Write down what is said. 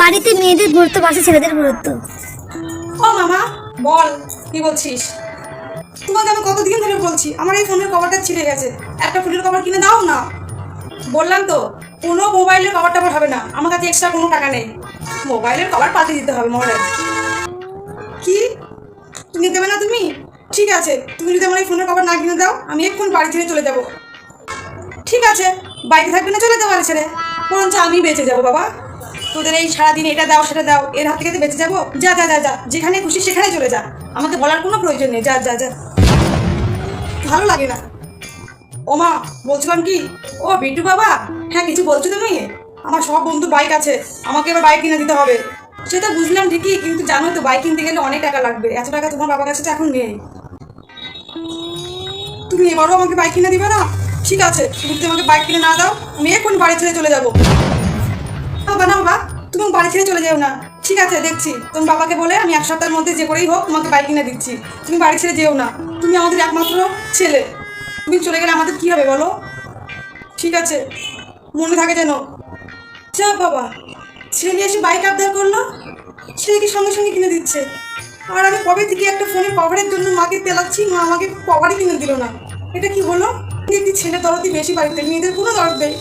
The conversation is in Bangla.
বাড়িতে মেয়েদের গুরুত্ব পাশে ছেলেদের গুরুত্ব। ও মামা, বল কি বলছিস? তোমাকে আমি কতদিন ধরে বলছি আমার এই ফোনের কভারটা ছিঁড়ে গেছে, একটা ফুলের কভার কিনে দাও না। বললাম তো কোনো মোবাইলের কভার টাভার হবে না, আমার কাছে এক্সট্রা কোনো টাকা নেই। মোবাইলের কভার পাল্টে দিতে হবে মহারাজ। কি কিনে দেবে না তুমি? ঠিক আছে, তুমি যদি আমার এই ফোনের কভার না কিনে দাও আমি এক্ষুনি বাড়ি ছেড়ে চলে যাব। ঠিক আছে, বাড়িতে থাকবে না, চলে যাবো বাড়ি ছেড়ে। বরঞ্চ আমি বেঁচে যাবো বাবা। তোদের এই সারাদিন এটা দাও সেটা দাও এর হাত থেকে তো বেঁচে যাবো। যা যা যা যা, যেখানে খুশি সেখানে চলে যা, আমাকে বলার কোনো প্রয়োজন নেই। যা যা যা, ভালো লাগে না। ওমা, বলছিলাম কি, ও বিট্টু বাবা, হ্যাঁ কিছু বলছো তুমি? আমার সব বন্ধু বাইক আছে, আমাকে এবার বাইক কিনে দিতে হবে। সেটা বুঝলাম ঠিকই, কিন্তু জানোই তো বাইক কিনতে গেলে অনেক টাকা লাগবে, এত টাকা তোমার বাবার কাছে তো এখন নেই। তুমি এবারও আমাকে বাইক কিনে দিবে না? ঠিক আছে, তুমি যদি আমাকে বাইক কিনে না দাও আমি এখন বাড়ি ছেড়ে চলে যাবো। বাবা না বাবা, তুমি বাড়ি ছেড়ে চলে যাও না। ঠিক আছে, দেখছি তোমার বাবাকে বলে আমি 1 সপ্তাহের মধ্যে যে করেই হোক তোমাকে বাইক কিনে দিচ্ছি। তুমি বাড়ি ছেড়ে যেও না, তুমি আমাদের একমাত্র ছেলে। তুমি চলে গেলে আমাদের কি হবে বলো? ঠিক আছে, মনে থাকে যেন। যা বাবা, ছেলে এসে বাইক আবদার করলো, ছেলেকে সঙ্গে সঙ্গে কিনে দিচ্ছে। আর আমি কবে থেকে একটা ফোনের কভারের জন্য মাকে তেলাচ্ছি, মা আমাকে কভারই কিনে দিল না। এটা কি হলো? একটি ছেলে দরদি বেশি, বাড়িতে মেয়েদের কোনো দরদ নেই।